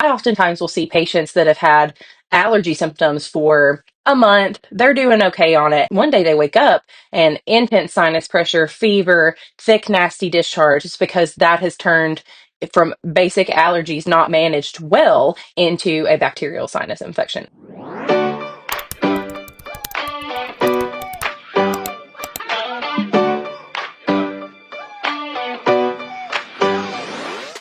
I oftentimes will see patients that have had allergy symptoms for a month. They're doing okay on it. One day they wake up and intense sinus pressure, fever, thick, nasty discharge. It's because that has turned from basic allergies not managed well into a bacterial sinus infection.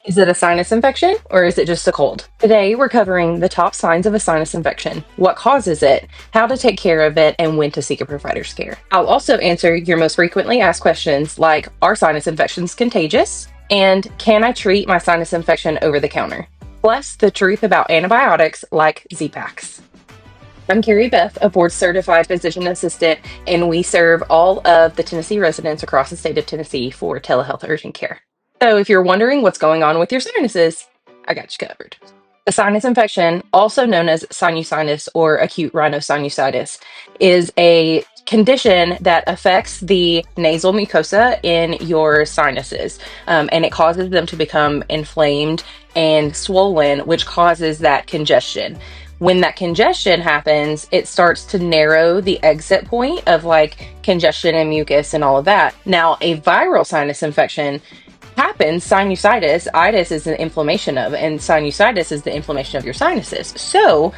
Is it a sinus infection or is it just a cold? Today, we're covering the top signs of a sinus infection, what causes it, how to take care of it, and when to seek a provider's care. I'll also answer your most frequently asked questions like, are sinus infections contagious? And can I treat my sinus infection over the counter? Plus, the truth about antibiotics like Z-Paks. I'm Carrie Beth, a board certified physician assistant, and we serve all of the Tennessee residents across the state of Tennessee for telehealth urgent care. So if you're wondering what's going on with your sinuses, I got you covered. A sinus infection, also known as sinusitis or acute rhinosinusitis, is a condition that affects the nasal mucosa in your sinuses, and it causes them to become inflamed and swollen, which causes that congestion. When that congestion happens, it starts to narrow the exit point of like congestion and mucus and all of that. Now, a viral sinus infection happens. Sinusitis, itis is an inflammation of, and sinusitis is the inflammation of your sinuses. So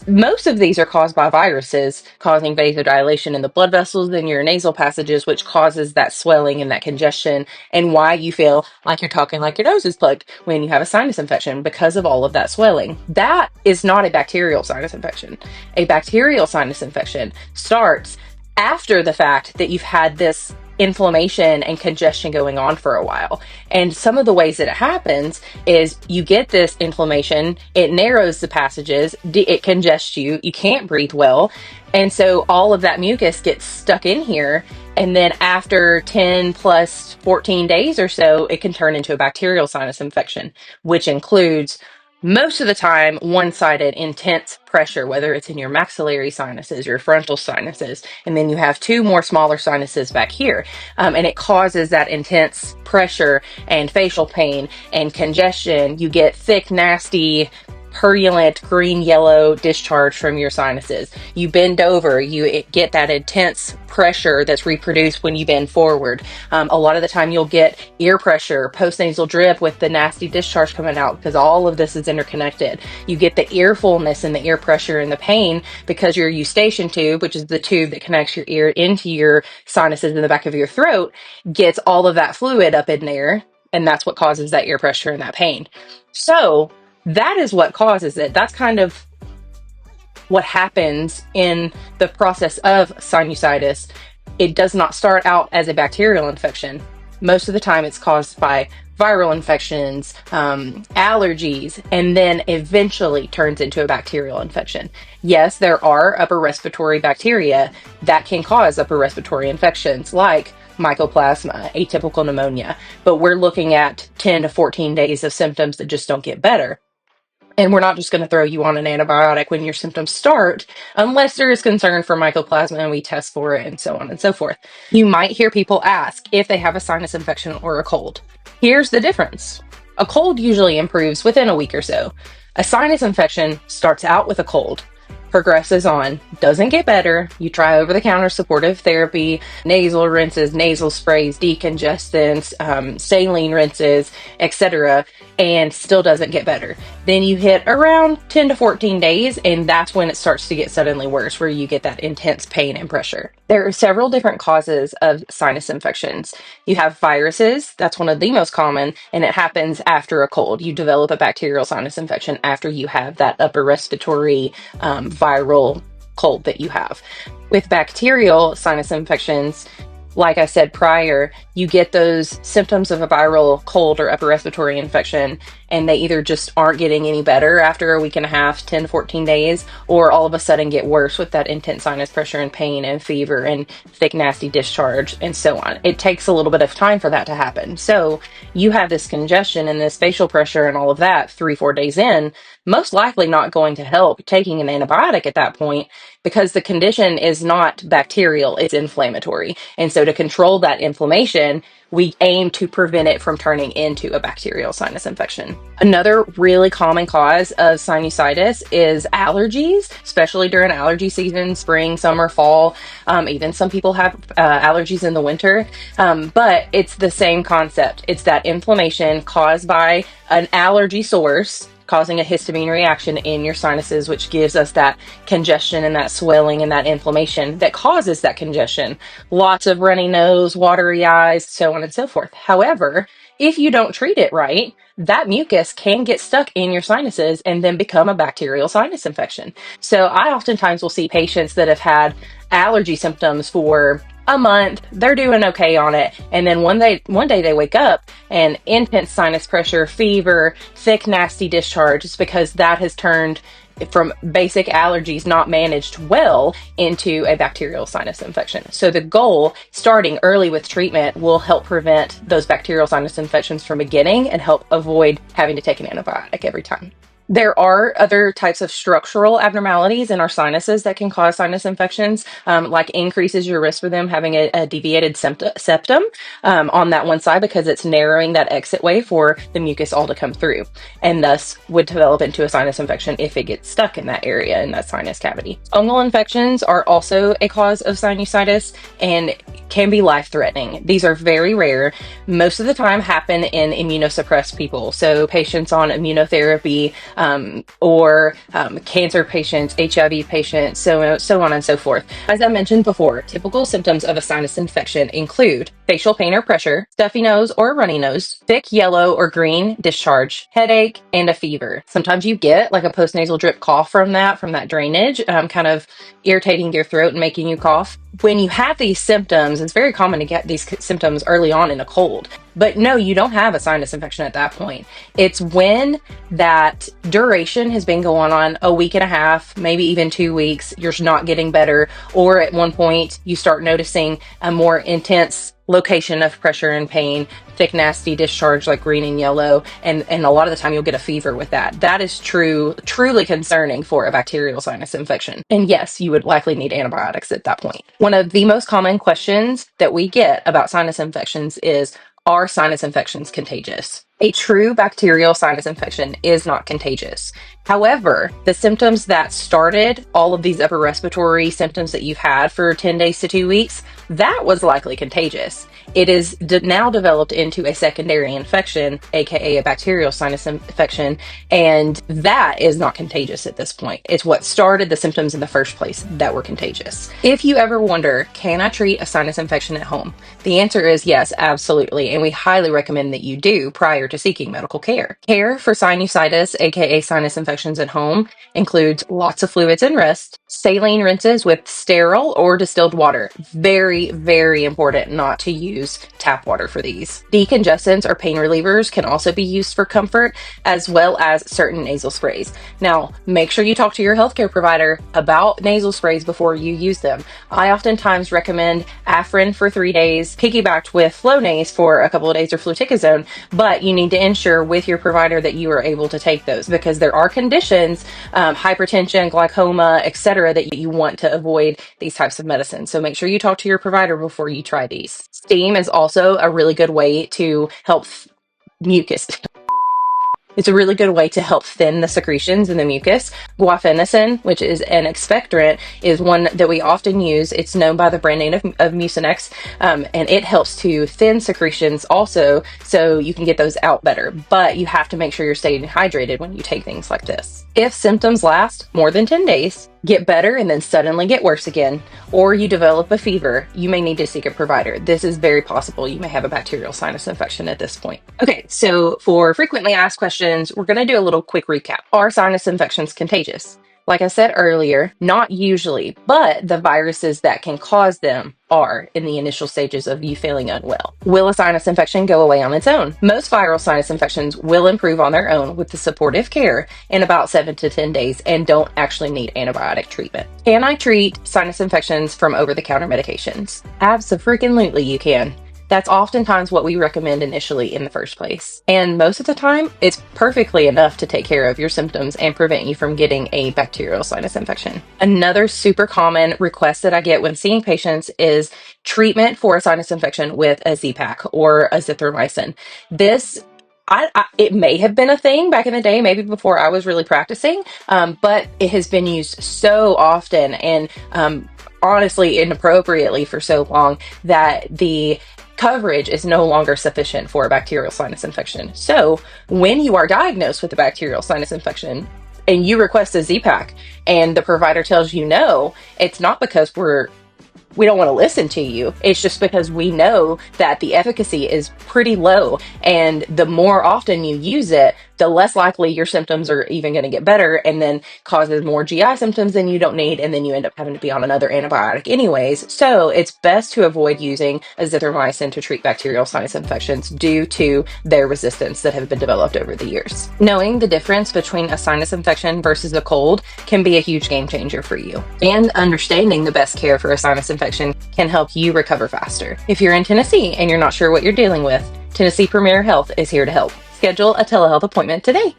most of these are caused by viruses causing vasodilation in the blood vessels in your nasal passages, which causes that swelling and that congestion, and why you feel like you're talking like your nose is plugged when you have a sinus infection because of all of that swelling. That is not a bacterial sinus infection. A bacterial sinus infection starts after the fact that you've had this inflammation and congestion going on for a while. And some of the ways that it happens is you get this inflammation, it narrows the passages, it congests you, you can't breathe well. And so all of that mucus gets stuck in here. And then after 10 plus 14 days or so, it can turn into a bacterial sinus infection, which includes most of the time one-sided intense pressure, whether it's in your maxillary sinuses, your frontal sinuses, and then you have two more smaller sinuses back here. And it causes that intense pressure and facial pain and congestion. You get thick, nasty, purulent green yellow discharge from your sinuses. You bend over, you get that intense pressure that's reproduced when you bend forward. A lot of the time you'll get ear pressure, postnasal drip with the nasty discharge coming out because all of this is interconnected. You get the ear fullness and the ear pressure and the pain because your eustachian tube, which is the tube that connects your ear into your sinuses in the back of your throat, gets all of that fluid up in there, and that's what causes that ear pressure and that pain. So that is what causes it. That's kind of what happens in the process of sinusitis. It does not start out as a bacterial infection. Most of the time it's caused by viral infections, allergies, and then eventually turns into a bacterial infection. Yes, there are upper respiratory bacteria that can cause upper respiratory infections like mycoplasma, atypical pneumonia, but we're looking at 10 to 14 days of symptoms that just don't get better. And we're not just going to throw you on an antibiotic when your symptoms start, unless there is concern for mycoplasma and we test for it and so on and so forth. You might hear people ask if they have a sinus infection or a cold. Here's the difference. A cold usually improves within a week or so. A sinus infection starts out with a cold, progresses on, doesn't get better. You try over-the-counter supportive therapy, nasal rinses, nasal sprays, decongestants, saline rinses, etc., and still doesn't get better. Then you hit around 10 to 14 days, and that's when it starts to get suddenly worse, where you get that intense pain and pressure. There are several different causes of sinus infections. You have viruses, that's one of the most common, and it happens after a cold. You develop a bacterial sinus infection after you have that upper respiratory viral cold that you have. With bacterial sinus infections, like I said prior, you get those symptoms of a viral cold or upper respiratory infection, and they either just aren't getting any better after a week and a half, 10 to 14 days, or all of a sudden get worse with that intense sinus pressure and pain and fever and thick, nasty discharge and so on. It takes a little bit of time for that to happen. So you have this congestion and this facial pressure and all of that 3-4 days in, most likely not going to help taking an antibiotic at that point because the condition is not bacterial, it's inflammatory. And so to control that inflammation, we aim to prevent it from turning into a bacterial sinus infection. Another really common cause of sinusitis is allergies, especially during allergy season, spring, summer, fall. Even some people have allergies in the winter, but it's the same concept. It's that inflammation caused by an allergy source causing a histamine reaction in your sinuses, which gives us that congestion and that swelling and that inflammation that causes that congestion. Lots of runny nose, watery eyes, so on and so forth. However, if you don't treat it right, that mucus can get stuck in your sinuses and then become a bacterial sinus infection. So I oftentimes will see patients that have had allergy symptoms for a month, they're doing okay on it, and then one day they wake up and intense sinus pressure, fever, thick nasty discharge. It's because that has turned from basic allergies not managed well into a bacterial sinus infection. So the goal, starting early with treatment, will help prevent those bacterial sinus infections from beginning and help avoid having to take an antibiotic every time. There are other types of structural abnormalities in our sinuses that can cause sinus infections, like increases your risk for them having a deviated septum on that one side, because it's narrowing that exit way for the mucus all to come through, and thus would develop into a sinus infection if it gets stuck in that area, in that sinus cavity. Fungal infections are also a cause of sinusitis and can be life-threatening. These are very rare. Most of the time happen in immunosuppressed people, so patients on immunotherapy, or cancer patients, HIV patients, so on and so forth. As I mentioned before, typical symptoms of a sinus infection include facial pain or pressure, stuffy nose or runny nose, thick yellow or green discharge, headache, and a fever. Sometimes you get like a postnasal drip cough from that drainage, kind of irritating your throat and making you cough. When you have these symptoms, it's very common to get these symptoms early on in a cold. But no, you don't have a sinus infection at that point. It's when that duration has been going on a week and a half, maybe even 2 weeks, you're not getting better, or at one point you start noticing a more intense location of pressure and pain, thick nasty discharge like green and yellow, and a lot of the time you'll get a fever with that. That is truly concerning for a bacterial sinus infection. And yes, you would likely need antibiotics at that point. One of the most common questions that we get about sinus infections is, are sinus infections contagious? A true bacterial sinus infection is not contagious. However, the symptoms that started all of these upper respiratory symptoms that you've had for 10 days to 2 weeks, that was likely contagious. It is now developed into a secondary infection, aka a bacterial sinus infection, and that is not contagious at this point. It's what started the symptoms in the first place that were contagious. If you ever wonder, can I treat a sinus infection at home? The answer is yes, absolutely, and we highly recommend that you do prior to seeking medical care. Care for sinusitis, aka sinus infections at home, includes lots of fluids and rest, saline rinses with sterile or distilled water. Very, very important not to use tap water for these. Decongestants or pain relievers can also be used for comfort, as well as certain nasal sprays. Now, make sure you talk to your healthcare provider about nasal sprays before you use them. I oftentimes recommend Afrin for 3 days, piggybacked with Flonase for a couple of days, or fluticasone, but you need to ensure with your provider that you are able to take those, because there are conditions, hypertension, glaucoma, etc., that you want to avoid these types of medicines. So make sure you talk to your provider before you try these. Steam is also a really good way to help mucus. It's a really good way to help thin the secretions in the mucus. Guaifenesin, which is an expectorant, is one that we often use. It's known by the brand name of Mucinex, and it helps to thin secretions also, so you can get those out better. But you have to make sure you're staying hydrated when you take things like this. If symptoms last more than 10 days, get better, and then suddenly get worse again, or you develop a fever, you may need to seek a provider. This is very possible. You may have a bacterial sinus infection at this point. Okay, so for frequently asked questions, we're going to do a little quick recap. Are sinus infections contagious? Like I said earlier, not usually, but the viruses that can cause them are in the initial stages of you feeling unwell. Will a sinus infection go away on its own? Most viral sinus infections will improve on their own with the supportive care in about 7 to 10 days and don't actually need antibiotic treatment. Can I treat sinus infections from over-the-counter medications? Abso-freaking-lutely you can. That's oftentimes what we recommend initially in the first place. And most of the time, it's perfectly enough to take care of your symptoms and prevent you from getting a bacterial sinus infection. Another super common request that I get when seeing patients is treatment for a sinus infection with a Z-Pak or azithromycin. This it may have been a thing back in the day, maybe before I was really practicing, but it has been used so often and honestly inappropriately for so long that the coverage is no longer sufficient for a bacterial sinus infection. So when you are diagnosed with a bacterial sinus infection and you request a Z-Pak and the provider tells you no, it's not because we don't want to listen to you. It's just because we know that the efficacy is pretty low. And the more often you use it, the less likely your symptoms are even going to get better, and then causes more GI symptoms than you don't need. And then you end up having to be on another antibiotic anyways. So it's best to avoid using azithromycin to treat bacterial sinus infections due to their resistance that have been developed over the years. Knowing the difference between a sinus infection versus a cold can be a huge game changer for you. And understanding the best care for a sinus infection can help you recover faster. If you're in Tennessee and you're not sure what you're dealing with, Tennessee Premier Health is here to help. Schedule a telehealth appointment today.